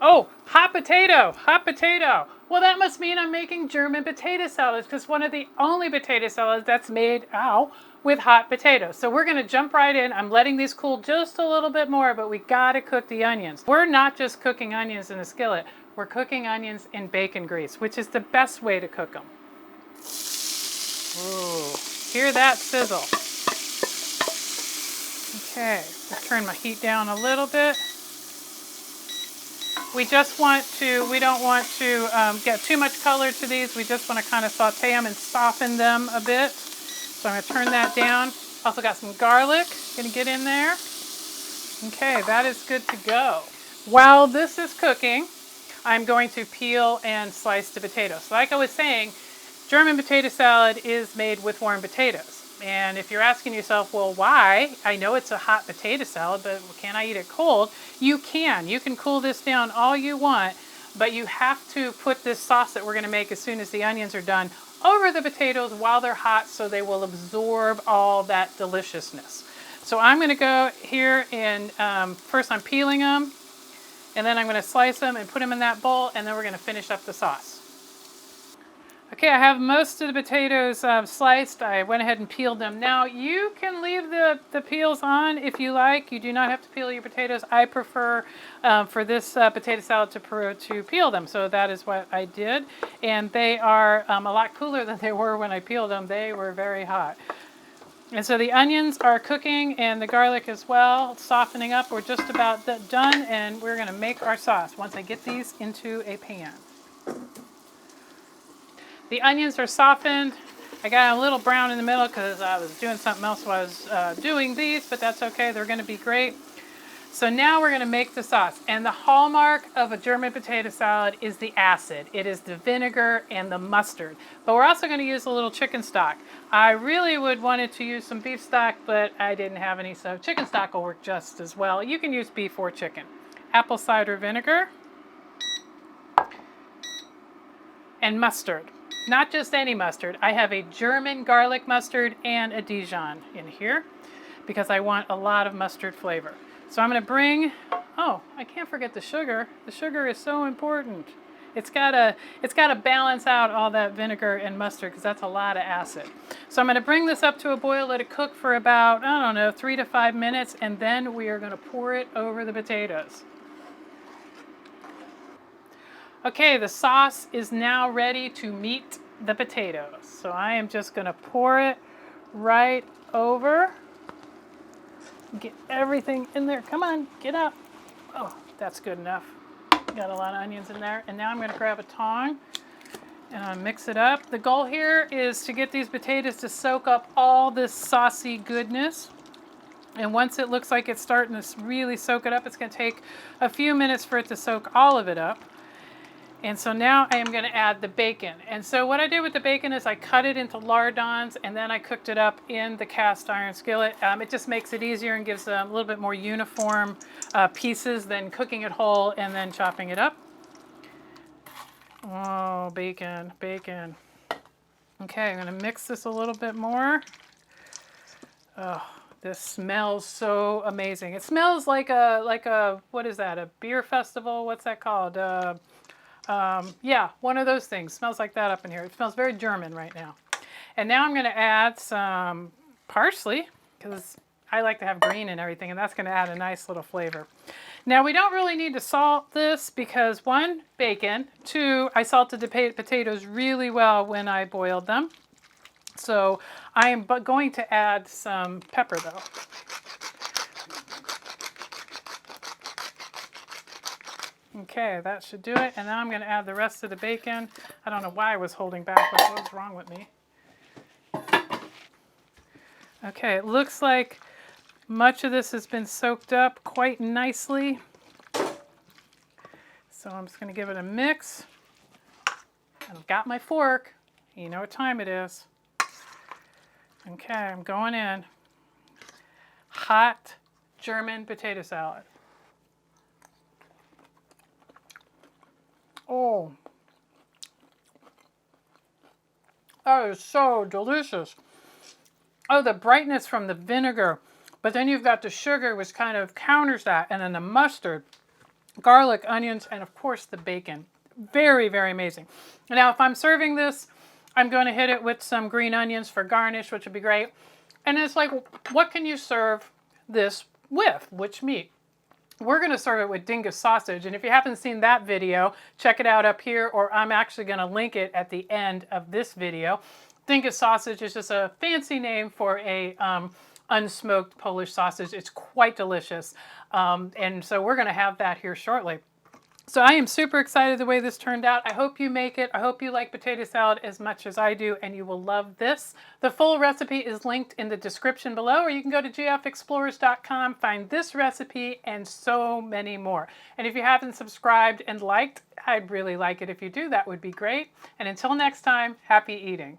Oh, hot potato, hot potato. Well, that must mean I'm making German potato salads because one of the only potato salads that's made, with hot potatoes. So we're gonna jump right in. I'm letting these cool just a little bit more, but we gotta cook the onions. We're not just cooking onions in a skillet, we're cooking onions in bacon grease, which is the best way to cook them. Ooh, hear that sizzle. Okay, let's turn my heat down a little bit. We don't want to get too much color to these. We just want to kind of saute them and soften them a bit. So I'm going to turn that down. Also got some garlic, going to get in there. Okay, that is good to go. While this is cooking, I'm going to peel and slice the potatoes. So like I was saying, German potato salad is made with warm potatoes. And if you're asking yourself, well, why? I know it's a hot potato salad, but can I eat it cold? You can. You can cool this down all you want, but you have to put this sauce that we're going to make as soon as the onions are done over the potatoes while they're hot so they will absorb all that deliciousness. So I'm going to go here and first I'm peeling them, and then I'm going to slice them and put them in that bowl, and then we're going to finish up the sauce. Okay, I have most of the potatoes sliced. I went ahead and peeled them. Now, you can leave the peels on if you like. You do not have to peel your potatoes. I prefer, for this potato salad, to peel them. So that is what I did. And they are a lot cooler than they were when I peeled them. They were very hot. And so the onions are cooking and the garlic as well, softening up. We're just about done, and we're going to make our sauce once I get these into a pan. The onions are softened. I got a little brown in the middle because I was doing something else while I was doing these, but that's okay. They're going to be great. So now we're going to make the sauce. And the hallmark of a German potato salad is the acid. It is the vinegar and the mustard. But we're also going to use a little chicken stock. I really would wanted to use some beef stock, but I didn't have any, so chicken stock will work just as well. You can use beef or chicken. Apple cider vinegar and mustard. Not just any mustard. I have a German garlic mustard and a Dijon in here because I want a lot of mustard flavor. So I'm going to bring, I can't forget the sugar. The sugar is so important. It's got to balance out all that vinegar and mustard because that's a lot of acid. So I'm going to bring this up to a boil, let it cook for about, 3 to 5 minutes, and then we are going to pour it over the potatoes. Okay, the sauce is now ready to meet the potatoes. So I am just going to pour it right over. Get everything in there. Come on, get up. Oh, that's good enough. Got a lot of onions in there. And now I'm going to grab a tong and mix it up. The goal here is to get these potatoes to soak up all this saucy goodness. And once it looks like it's starting to really soak it up, it's going to take a few minutes for it to soak all of it up. And so now I am going to add the bacon. And so what I did with the bacon is I cut it into lardons and then I cooked it up in the cast iron skillet. It just makes it easier and gives a little bit more uniform pieces than cooking it whole and then chopping it up. Oh, bacon, bacon. Okay, I'm going to mix this a little bit more. Oh, this smells so amazing. It smells like a what is that? A beer festival? What's that called? Yeah, one of those things. Smells like that up in here. It smells very German right now. And now I'm going to add some parsley because I like to have green and everything, and that's going to add a nice little flavor. Now, we don't really need to salt this because, 1, bacon. 2, I salted the potatoes really well when I boiled them. So I am going to add some pepper, though. Okay, that should do it. And now I'm going to add the rest of the bacon. I don't know why I was holding back. What was wrong with me? Okay, it looks like much of this has been soaked up quite nicely. So I'm just going to give it a mix. And I've got my fork. You know what time it is. Okay, I'm going in. Hot German potato salad. Oh, that is so delicious. Oh, the brightness from the vinegar. But then you've got the sugar, which kind of counters that. And then the mustard. garlic, onions, and of course the bacon. Very, very amazing. Now, if I'm serving this, I'm going to hit it with some green onions for garnish, which would be great. And it's like, what can you serve this with? Which meat? We're going to serve it with dingus sausage. And if you haven't seen that video, check it out up here, or I'm actually going to link it at the end of this video. Dingus sausage is just a fancy name for a unsmoked Polish sausage. It's quite delicious. And so we're going to have that here shortly. So I am super excited the way this turned out. I hope you make it. I hope you like potato salad as much as I do, and you will love this. The full recipe is linked in the description below, or you can go to gfexplorers.com, find this recipe and so many more. And if you haven't subscribed and liked, I'd really like it if you do. That would be great. And until next time, happy eating.